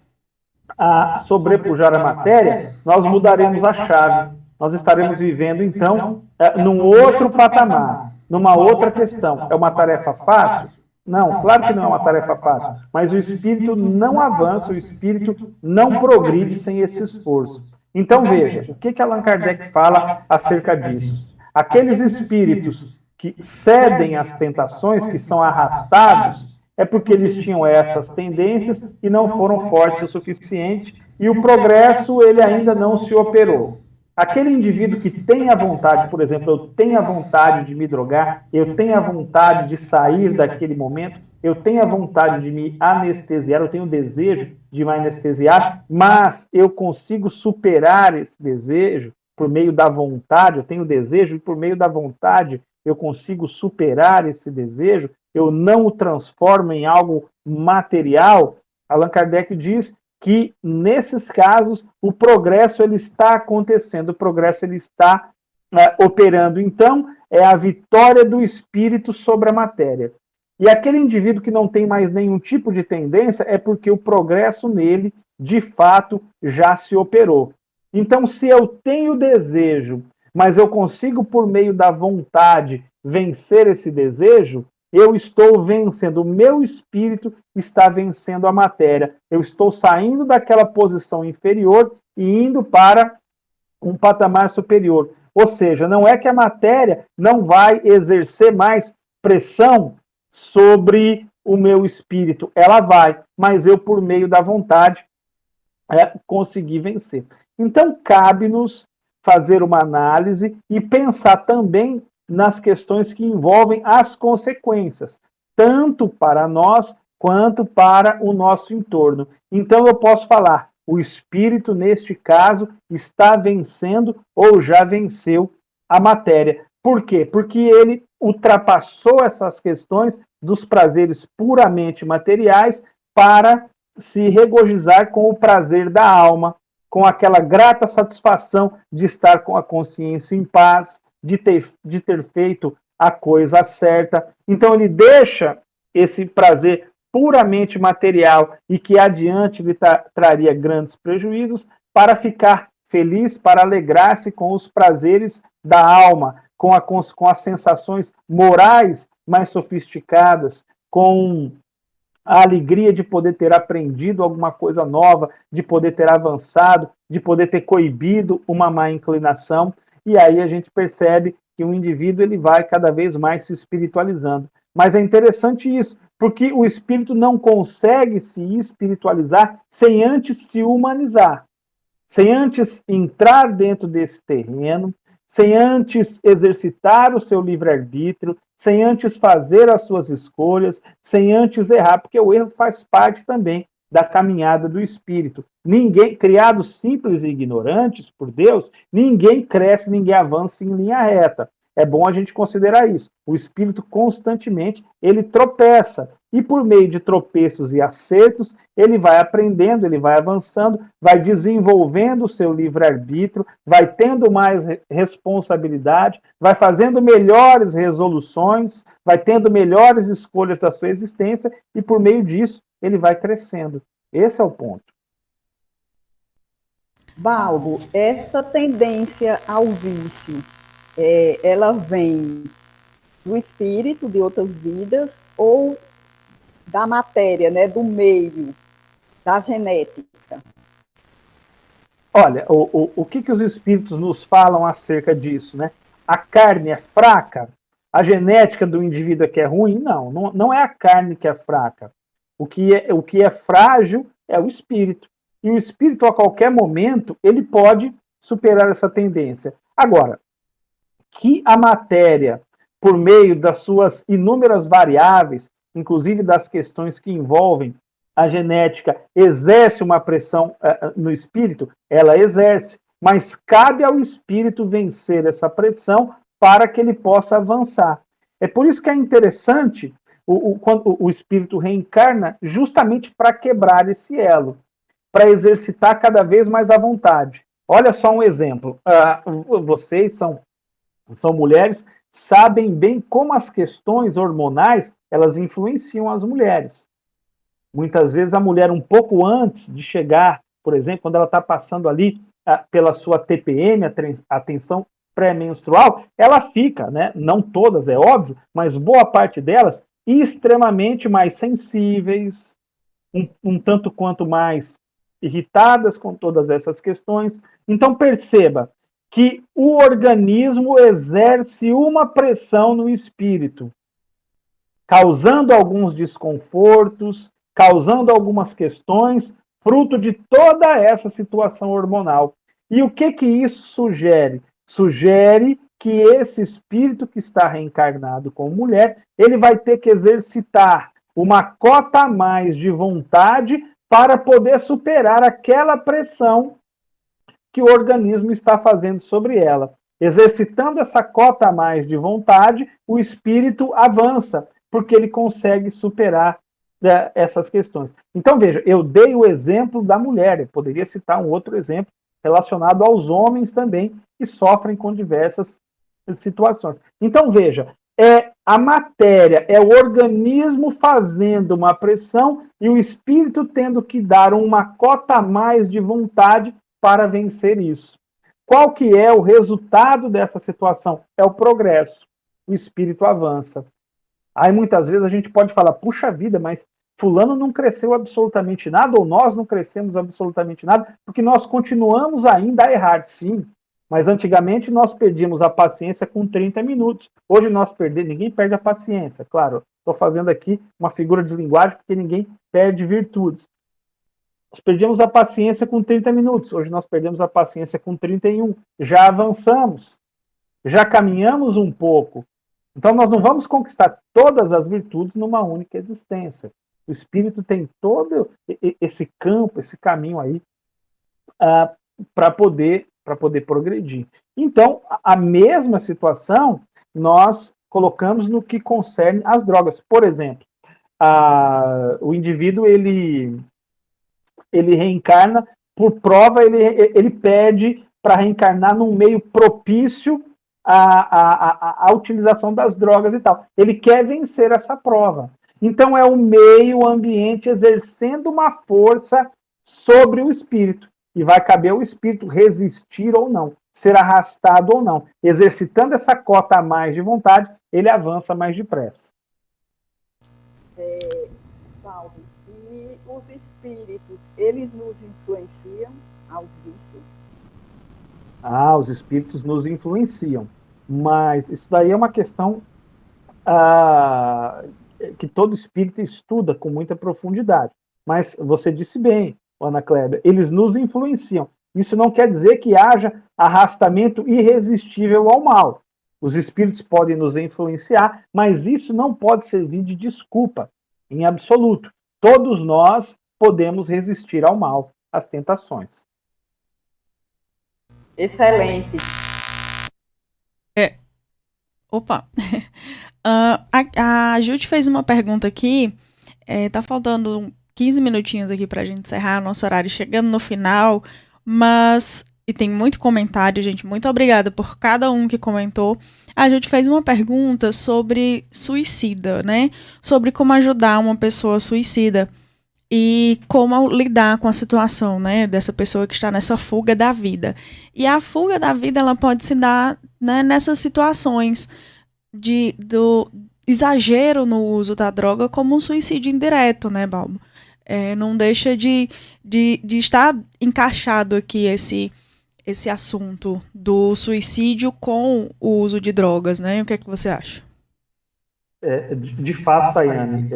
a sobrepujar a matéria, nós mudaremos a chave. Nós estaremos vivendo, então, num outro patamar, numa outra questão. É uma tarefa fácil? Não, claro que não é uma tarefa fácil, mas o espírito não avança, o espírito não progride sem esse esforço. Então veja, o que Allan Kardec fala acerca disso? Aqueles espíritos que cedem às tentações, que são arrastados, é porque eles tinham essas tendências e não foram fortes o suficiente, e o progresso ele ainda não se operou. Aquele indivíduo que tem a vontade, por exemplo, eu tenho a vontade de me drogar, eu tenho a vontade de sair daquele momento, eu tenho a vontade de me anestesiar, eu tenho o desejo de me anestesiar, mas eu consigo superar esse desejo por meio da vontade, eu tenho o desejo e por meio da vontade eu consigo superar esse desejo, eu não o transformo em algo material. Allan Kardec diz que, nesses casos, o progresso ele está acontecendo, o progresso ele está operando. Então, é a vitória do espírito sobre a matéria. E aquele indivíduo que não tem mais nenhum tipo de tendência é porque o progresso nele, de fato, já se operou. Então, se eu tenho desejo, mas eu consigo, por meio da vontade, vencer esse desejo, eu estou vencendo, o meu espírito está vencendo a matéria. Eu estou saindo daquela posição inferior e indo para um patamar superior. Ou seja, não é que a matéria não vai exercer mais pressão sobre o meu espírito. Ela vai, mas eu, por meio da vontade, consegui vencer. Então, cabe-nos fazer uma análise e pensar também nas questões que envolvem as consequências, tanto para nós quanto para o nosso entorno. Então eu posso falar, o espírito, neste caso, está vencendo ou já venceu a matéria. Por quê? Porque ele ultrapassou essas questões dos prazeres puramente materiais para se regozijar com o prazer da alma, com aquela grata satisfação de estar com a consciência em paz, de ter feito a coisa certa. Então ele deixa esse prazer puramente material e que adiante lhe traria grandes prejuízos, para ficar feliz, para alegrar-se com os prazeres da alma, com as sensações morais mais sofisticadas, com a alegria de poder ter aprendido alguma coisa nova, de poder ter avançado, de poder ter coibido uma má inclinação. E aí a gente percebe que o indivíduo ele vai cada vez mais se espiritualizando. Mas é interessante isso, porque o espírito não consegue se espiritualizar sem antes se humanizar, sem antes entrar dentro desse terreno, sem antes exercitar o seu livre-arbítrio, sem antes fazer as suas escolhas, sem antes errar, porque o erro faz parte também da caminhada do espírito. Ninguém, criados simples e ignorantes por Deus, ninguém cresce, ninguém avança em linha reta. É bom a gente considerar isso. O espírito constantemente, ele tropeça. E por meio de tropeços e acertos, ele vai aprendendo, ele vai avançando, vai desenvolvendo o seu livre-arbítrio, vai tendo mais responsabilidade, vai fazendo melhores resoluções, vai tendo melhores escolhas da sua existência e por meio disso ele vai crescendo. Esse é o ponto. Balbo, essa tendência ao vício, ela vem do espírito de outras vidas ou da matéria, né, do meio, da genética? Olha, o que os espíritos nos falam acerca disso, né? A carne é fraca? A genética do indivíduo é que é ruim? Não é a carne que é fraca. O que é frágil é o espírito. E o espírito, a qualquer momento, ele pode superar essa tendência. Agora, que a matéria, por meio das suas inúmeras variáveis, inclusive das questões que envolvem a genética, exerce uma pressão no espírito, ela exerce, mas cabe ao espírito vencer essa pressão para que ele possa avançar. É por isso que é interessante quando o espírito reencarna, justamente para quebrar esse elo, para exercitar cada vez mais a vontade. Olha só um exemplo. Vocês são mulheres, sabem bem como as questões hormonais elas influenciam as mulheres. Muitas vezes a mulher, um pouco antes de chegar, por exemplo, quando ela está passando ali pela sua TPM, a tensão pré-menstrual, ela fica, né, não todas, é óbvio, mas boa parte delas, extremamente mais sensíveis, um tanto quanto mais irritadas com todas essas questões. Então perceba que o organismo exerce uma pressão no espírito, causando alguns desconfortos, causando algumas questões, fruto de toda essa situação hormonal. E o que isso sugere? Sugere que esse espírito que está reencarnado como mulher, ele vai ter que exercitar uma cota a mais de vontade para poder superar aquela pressão que o organismo está fazendo sobre ela. Exercitando essa cota a mais de vontade, o espírito avança, porque ele consegue superar essas questões. Então, veja, eu dei o exemplo da mulher, eu poderia citar um outro exemplo relacionado aos homens também, que sofrem com diversas situações. Então, veja, a matéria, é o organismo fazendo uma pressão e o espírito tendo que dar uma cota a mais de vontade para vencer isso. Qual que é o resultado dessa situação? É o progresso. O espírito avança. Aí muitas vezes a gente pode falar, puxa vida, mas fulano não cresceu absolutamente nada, ou nós não crescemos absolutamente nada, porque nós continuamos ainda a errar, sim. Mas antigamente nós perdíamos a paciência com 30 minutos. Hoje ninguém perde a paciência. Claro, estou fazendo aqui uma figura de linguagem porque ninguém perde virtudes. Nós perdemos a paciência com 30 minutos. Hoje nós perdemos a paciência com 31. Já avançamos. Já caminhamos um pouco. Então nós não vamos conquistar todas as virtudes numa única existência. O espírito tem todo esse campo, esse caminho aí para poder progredir. Então, a mesma situação nós colocamos no que concerne as drogas. Por exemplo, o indivíduo ele reencarna, por prova, ele pede para reencarnar num meio propício à utilização das drogas e tal. Ele quer vencer essa prova. Então é o meio ambiente exercendo uma força sobre o espírito. E vai caber ao espírito resistir ou não, ser arrastado ou não. Exercitando essa cota a mais de vontade, ele avança mais depressa. Paulo, e os espíritos, eles nos influenciam aos vícios? Os espíritos nos influenciam. Mas isso daí é uma questão que todo espírito estuda com muita profundidade. Mas você disse bem, Ana Cléber, eles nos influenciam. Isso não quer dizer que haja arrastamento irresistível ao mal. Os espíritos podem nos influenciar, mas isso não pode servir de desculpa, em absoluto. Todos nós podemos resistir ao mal, às tentações. Excelente. Opa! A Júlia fez uma pergunta aqui. Tá faltando 15 minutinhos aqui pra gente encerrar nosso horário, chegando no final, mas... E tem muito comentário, gente. Muito obrigada por cada um que comentou. A Júlia fez uma pergunta sobre suicida, né? Sobre como ajudar uma pessoa suicida. E como lidar com a situação, né? Dessa pessoa que está nessa fuga da vida. E a fuga da vida, ela pode se dar, né, nessas situações do exagero no uso da droga como um suicídio indireto, né, Balbo? Não deixa de estar encaixado aqui esse assunto do suicídio com o uso de drogas, né? O que é que você acha? De fato, Tayane,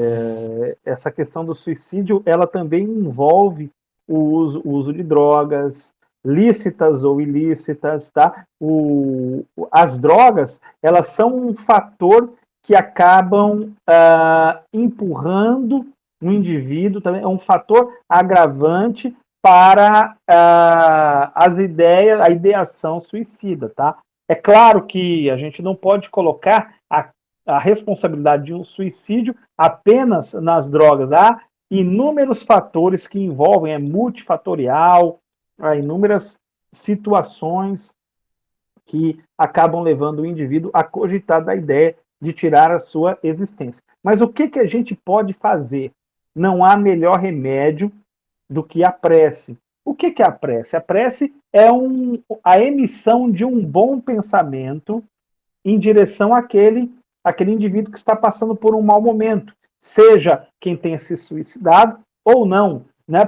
essa questão do suicídio, ela também envolve o uso de drogas, lícitas ou ilícitas, tá? As drogas, elas são um fator que acabam empurrando o indivíduo, também é um fator agravante para a ideação suicida, tá? É claro que a gente não pode colocar a responsabilidade de um suicídio apenas nas drogas. Há inúmeros fatores que envolvem, é multifatorial, há inúmeras situações que acabam levando o indivíduo a cogitar da ideia de tirar a sua existência. Mas o que a gente pode fazer? Não há melhor remédio do que a prece. O que é a prece? A prece é a emissão de um bom pensamento em direção àquele indivíduo que está passando por um mau momento, seja quem tenha se suicidado ou não. Né?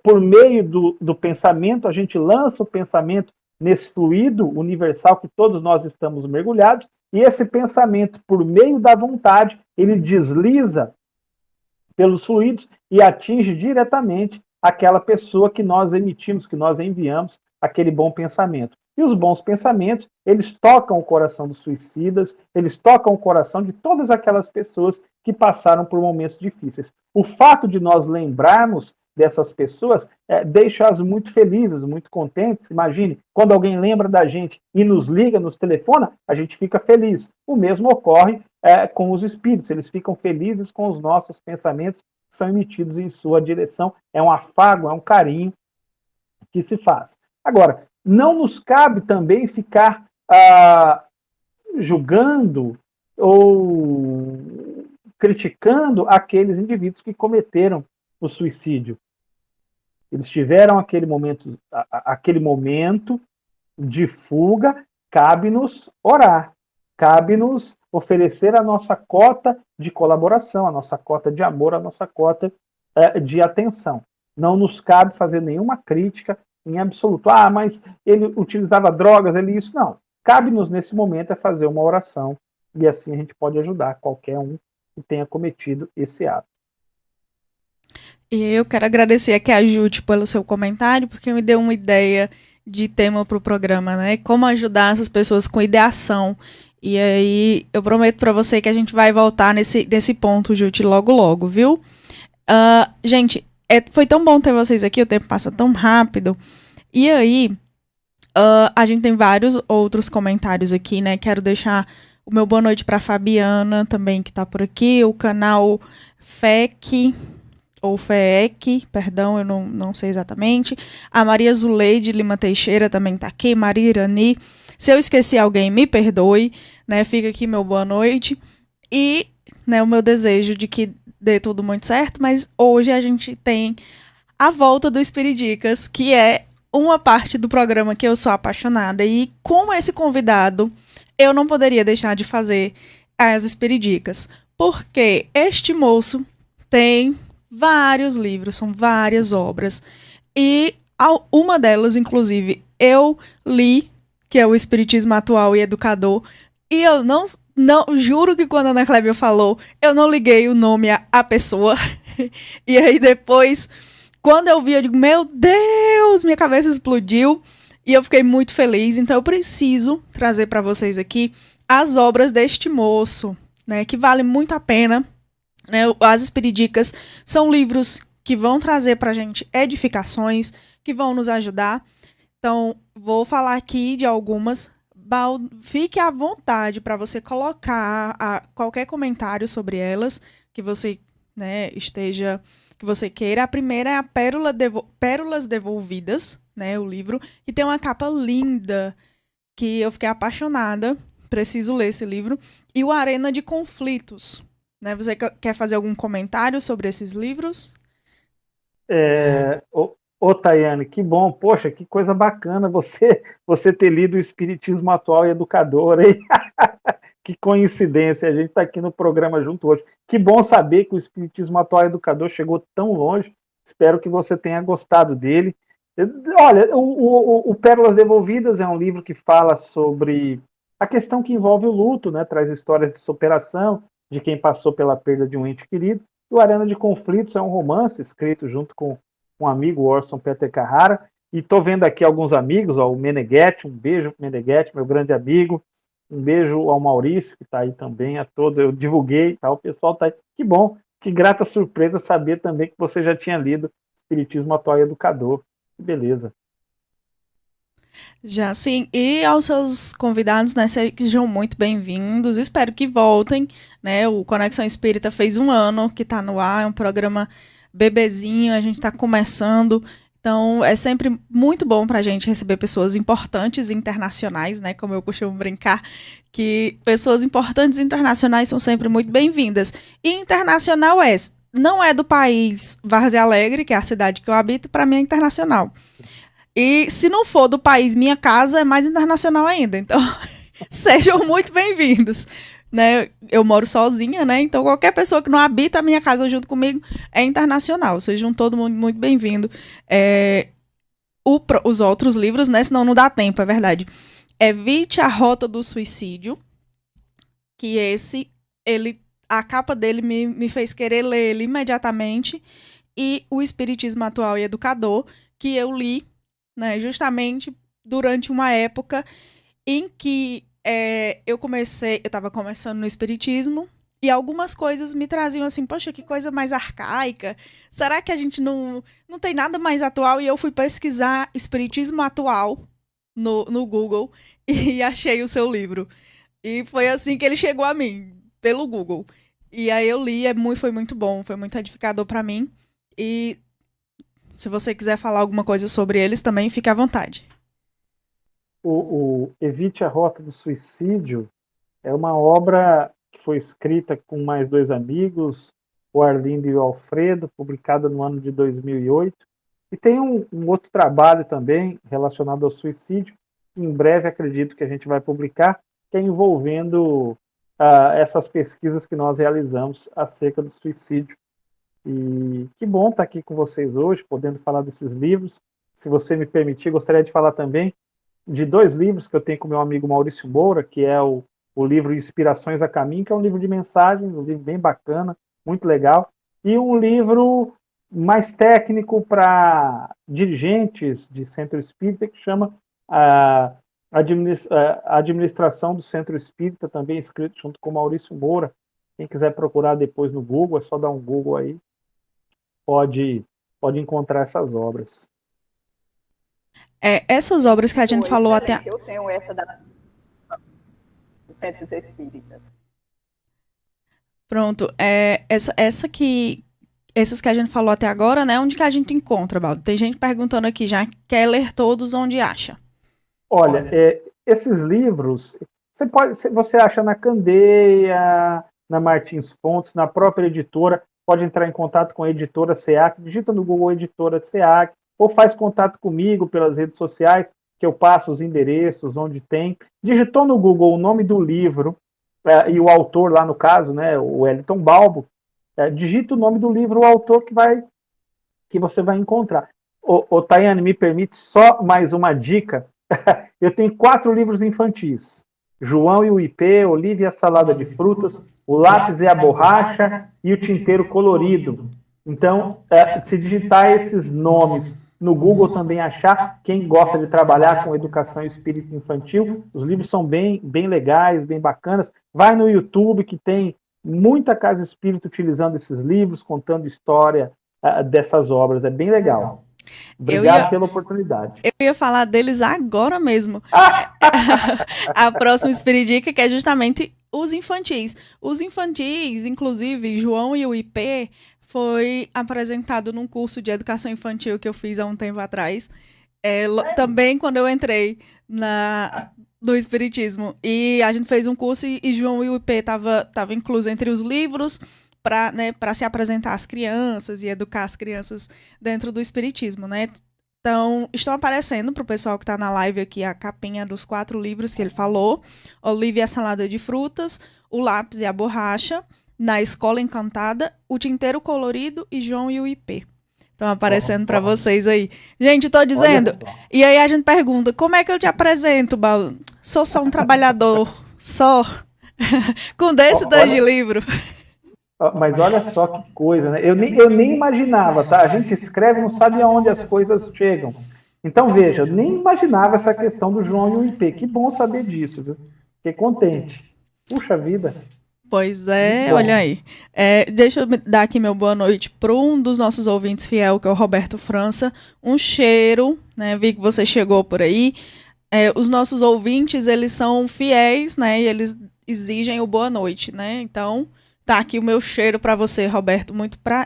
Por meio do pensamento, a gente lança o pensamento nesse fluido universal que todos nós estamos mergulhados, e esse pensamento, por meio da vontade, ele desliza pelos fluidos e atinge diretamente aquela pessoa que nós emitimos, que nós enviamos aquele bom pensamento. E os bons pensamentos, eles tocam o coração dos suicidas, eles tocam o coração de todas aquelas pessoas que passaram por momentos difíceis. O fato de nós lembrarmos dessas pessoas deixa-as muito felizes, muito contentes. Imagine, quando alguém lembra da gente e nos liga, nos telefona, a gente fica feliz. O mesmo ocorre com os espíritos, eles ficam felizes com os nossos pensamentos que são emitidos em sua direção. É um afago, é um carinho que se faz. Agora, não nos cabe também ficar julgando ou criticando aqueles indivíduos que cometeram o suicídio. Eles tiveram aquele momento de fuga, cabe-nos orar, cabe-nos oferecer a nossa cota de colaboração, a nossa cota de amor, a nossa cota de atenção. Não nos cabe fazer nenhuma crítica em absoluto. Mas ele utilizava drogas, isso não. Cabe-nos nesse momento fazer uma oração e assim a gente pode ajudar qualquer um que tenha cometido esse ato. E eu quero agradecer aqui a Júlia pelo seu comentário, porque me deu uma ideia de tema para o programa, né? Como ajudar essas pessoas com ideação. E aí eu prometo para você que a gente vai voltar nesse ponto, Júlia, logo, viu? Gente, foi tão bom ter vocês aqui, o tempo passa tão rápido. E aí, a gente tem vários outros comentários aqui, né? Quero deixar o meu boa noite para Fabiana também, que está por aqui. O canal FEC, ou FEEC, perdão, eu não sei exatamente. A Maria Zuleide Lima Teixeira também está aqui. Maria Irani. Se eu esqueci alguém, me perdoe, né? Fica aqui meu boa noite. E né, o meu desejo de que dê tudo muito certo, mas hoje a gente tem a volta do Espiridicas, que é uma parte do programa que eu sou apaixonada, e com esse convidado, eu não poderia deixar de fazer as Espiridicas, porque este moço tem vários livros, são várias obras, e uma delas, inclusive, eu li, que é o Espiritismo Atual e Educador, e eu não juro que quando a Ana Clébia falou, eu não liguei o nome à pessoa, e aí depois, quando eu vi, eu digo, meu Deus, minha cabeça explodiu, e eu fiquei muito feliz, então eu preciso trazer para vocês aqui as obras deste moço, né, que vale muito a pena, né, as Espiridicas são livros que vão trazer para a gente edificações, que vão nos ajudar. Então, vou falar aqui de algumas. Fique à vontade para você colocar qualquer comentário sobre elas que você, né, que você queira. A primeira é a Pérolas Devolvidas, né, o livro, que tem uma capa linda, que eu fiquei apaixonada. Preciso ler esse livro. E o Arena de Conflitos. Né? Você quer fazer algum comentário sobre esses livros? Ô, Tayane, que bom, poxa, que coisa bacana você ter lido o Espiritismo Atual e Educador, hein? Que coincidência, a gente está aqui no programa junto hoje. Que bom saber que o Espiritismo Atual e Educador chegou tão longe, espero que você tenha gostado dele. Olha, o Pérolas Devolvidas é um livro que fala sobre a questão que envolve o luto, né? Traz histórias de superação de quem passou pela perda de um ente querido. O Arena de Conflitos é um romance escrito junto com um amigo, Orson Peter Carrara, e estou vendo aqui alguns amigos, ó, o Meneghetti, um beijo para o Meneghetti, meu grande amigo, um beijo ao Maurício, que está aí também, a todos, eu divulguei, tá, o pessoal está aí, que bom, que grata surpresa saber também que você já tinha lido Espiritismo Atual e Educador, que beleza. Já sim, e aos seus convidados, né, sejam muito bem-vindos, espero que voltem, né, o Conexão Espírita fez 1 ano que está no ar, é um programa bebezinho, a gente está começando, então é sempre muito bom para a gente receber pessoas importantes internacionais, né, como eu costumo brincar, que pessoas importantes internacionais são sempre muito bem-vindas, e internacional não é do país Várzea Alegre, que é a cidade que eu habito, para mim é internacional. E se não for do país Minha Casa, é mais internacional ainda. Então, sejam muito bem-vindos. Né? Eu moro sozinha, né? Então qualquer pessoa que não habita a minha casa junto comigo é internacional. Sejam todo mundo muito bem-vindo. Os outros livros, né? Senão não dá tempo, é verdade. Evite a Rota do Suicídio. Que a capa dele me fez querer ler ele imediatamente. E o Espiritismo Atual e Educador, que eu li, né, justamente durante uma época em que eu estava começando no Espiritismo e algumas coisas me traziam assim, poxa, que coisa mais arcaica, será que a gente não tem nada mais atual? E eu fui pesquisar Espiritismo Atual no Google e achei o seu livro. E foi assim que ele chegou a mim, pelo Google. E aí eu li, foi muito bom, foi muito edificador para mim. E se você quiser falar alguma coisa sobre eles também, fique à vontade. O Evite a Rota do Suicídio é uma obra que foi escrita com mais 2 amigos, o Arlindo e o Alfredo, publicada no ano de 2008. E tem um outro trabalho também relacionado ao suicídio, que em breve acredito que a gente vai publicar, que é envolvendo essas pesquisas que nós realizamos acerca do suicídio. E que bom estar aqui com vocês hoje, podendo falar desses livros. Se você me permitir, gostaria de falar também de 2 livros que eu tenho com meu amigo Maurício Moura, que é o livro Inspirações a Caminho, que é um livro de mensagens, um livro bem bacana, muito legal, e um livro mais técnico para dirigentes de centro espírita, que chama a Administração do Centro Espírita, também escrito junto com Maurício Moura. Quem quiser procurar depois no Google, é só dar um Google aí, pode encontrar essas obras. Essas obras que a gente falou até... Eu tenho essa da Centros Espíritas. Pronto, essas que a gente falou até agora, né? Onde que a gente encontra, Baldo? Tem gente perguntando aqui, já quer ler todos, onde acha? Olha, esses livros, você acha na Candeia, na Martins Fontes, na própria editora. Pode entrar em contato com a editora SEAC, digita no Google editora SEAC, ou faz contato comigo pelas redes sociais, que eu passo os endereços, onde tem. Digitou no Google o nome do livro, e o autor lá no caso, né, o Wellington Balbo, digita o nome do livro, o autor que você vai encontrar. Ô, Tayane, me permite só mais uma dica? Eu tenho 4 livros infantis. João e o Ipê, Olivia e a Salada de Frutas, O Lápis e a Borracha e o Tinteiro Colorido. Então, se digitar esses nomes no Google também achar, quem gosta de trabalhar com educação espírita infantil, os livros são bem legais, bem bacanas. Vai no YouTube, que tem muita casa espírita utilizando esses livros, contando história dessas obras. É bem legal. Obrigado pela oportunidade. Eu ia falar deles agora mesmo. A próxima Espiridica, que é justamente os infantis. Os infantis, inclusive, João e o IP, foi apresentado num curso de educação infantil que eu fiz há um tempo atrás. Também quando eu entrei no Espiritismo. E a gente fez um curso e João e o IP estava incluso entre os livros para se apresentar às crianças e educar as crianças dentro do Espiritismo, né? Então, estão aparecendo para o pessoal que está na live aqui a capinha dos 4 livros que ele falou. Olivia e a Salada de Frutas, O Lápis e a Borracha, Na Escola Encantada, O Tinteiro Colorido e João e o IP. Estão aparecendo para vocês aí. Gente, estou dizendo. E aí a gente pergunta, como é que eu te apresento, Baú? Sou só um trabalhador, só, com desse tanto de livro. Mas olha só que coisa, né? Eu nem imaginava, tá? A gente escreve e não sabe aonde as coisas chegam. Então, veja, eu nem imaginava essa questão do João e o IP. Que bom saber disso, viu? Fiquei contente. Puxa vida. Pois é, olha aí. Deixa eu dar aqui meu boa noite para um dos nossos ouvintes fiel, que é o Roberto França. Um cheiro, né? Vi que você chegou por aí. Os nossos ouvintes, eles são fiéis, né? E eles exigem o boa noite, né? Então, tá aqui o meu cheiro para você, Roberto.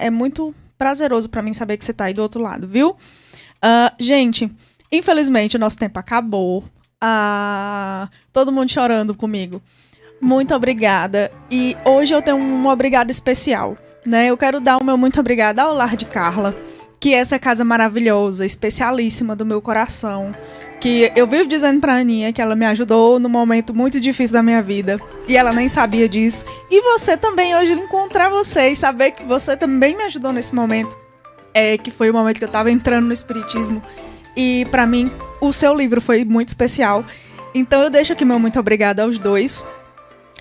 É muito prazeroso para mim saber que você tá aí do outro lado, viu? Gente, infelizmente o nosso tempo acabou. Todo mundo chorando comigo. Muito obrigada. E hoje eu tenho um obrigado especial, né? Eu quero dar o meu muito obrigada ao Lar de Carla, que é essa casa maravilhosa, especialíssima do meu coração, que eu vivo dizendo pra Aninha que ela me ajudou num momento muito difícil da minha vida, e ela nem sabia disso. E você também, hoje, encontrar você e saber que você também me ajudou nesse momento, que foi o momento que eu tava entrando no Espiritismo, e pra mim, o seu livro foi muito especial. Então eu deixo aqui meu muito obrigada aos dois.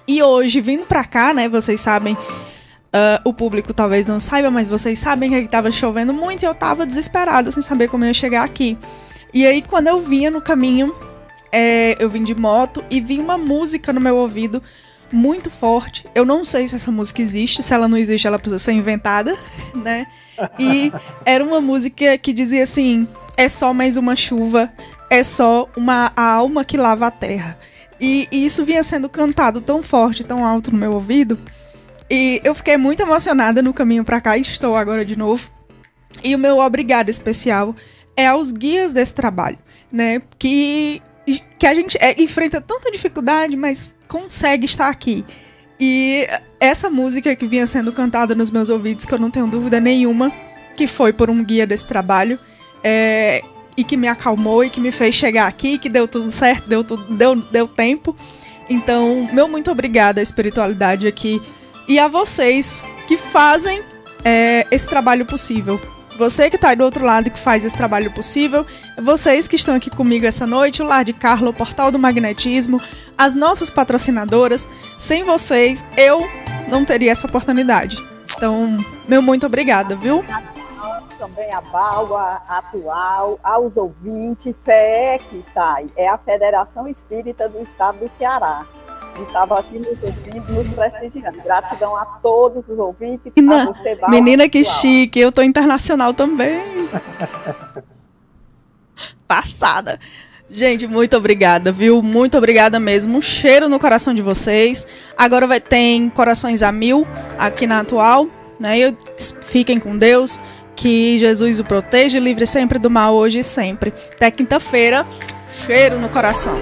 E hoje, vindo pra cá, né, vocês sabem, o público talvez não saiba, mas vocês sabem que tava chovendo muito e eu tava desesperada, sem saber como eu ia chegar aqui. E aí, quando eu vinha no caminho, eu vim de moto e vi uma música no meu ouvido muito forte. Eu não sei se essa música existe, se ela não existe, ela precisa ser inventada, né? E era uma música que dizia assim, é só mais uma chuva, é só a alma que lava a terra. E isso vinha sendo cantado tão forte, tão alto no meu ouvido. E eu fiquei muito emocionada no caminho pra cá, e estou agora de novo. E o meu obrigado especial é aos guias desse trabalho, né? Que a gente enfrenta tanta dificuldade, mas consegue estar aqui. E essa música que vinha sendo cantada nos meus ouvidos, que eu não tenho dúvida nenhuma que foi por um guia desse trabalho, e que me acalmou e que me fez chegar aqui, que deu tudo certo, deu tempo. Então, meu muito obrigada à espiritualidade aqui e a vocês que fazem esse trabalho possível. Você que está aí do outro lado e que faz esse trabalho possível, vocês que estão aqui comigo essa noite, o Lar de Carla, o Portal do Magnetismo, as nossas patrocinadoras. Sem vocês, eu não teria essa oportunidade. Então, meu muito obrigada, viu? Também a BAU, a Atual, aos ouvintes, FEC, tá? É a Federação Espírita do Estado do Ceará. E estava aqui nos ouvindo, nos prestigiando. Gratidão a todos os ouvintes. A você, BAU, menina, que chique, eu tô internacional também. Passada. Gente, muito obrigada, viu? Muito obrigada mesmo. Um cheiro no coração de vocês. Agora tem Corações a Mil aqui na Atual, né? Fiquem com Deus. Que Jesus o proteja e livre sempre do mal, hoje e sempre. Até quinta-feira, cheiro no coração.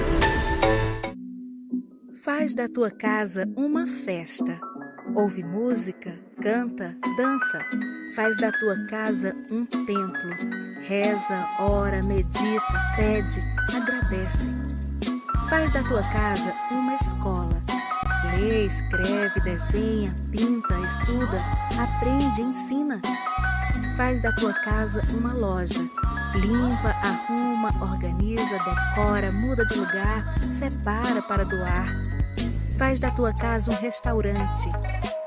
Faz da tua casa uma festa. Ouve música, canta, dança. Faz da tua casa um templo. Reza, ora, medita, pede, agradece. Faz da tua casa uma escola. Lê, escreve, desenha, pinta, estuda, aprende, ensina. Faz da tua casa uma loja. Limpa, arruma, organiza, decora, muda de lugar, separa para doar. Faz da tua casa um restaurante.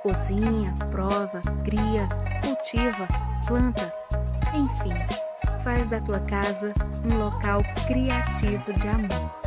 Cozinha, prova, cria, cultiva, planta. Enfim, faz da tua casa um local criativo de amor.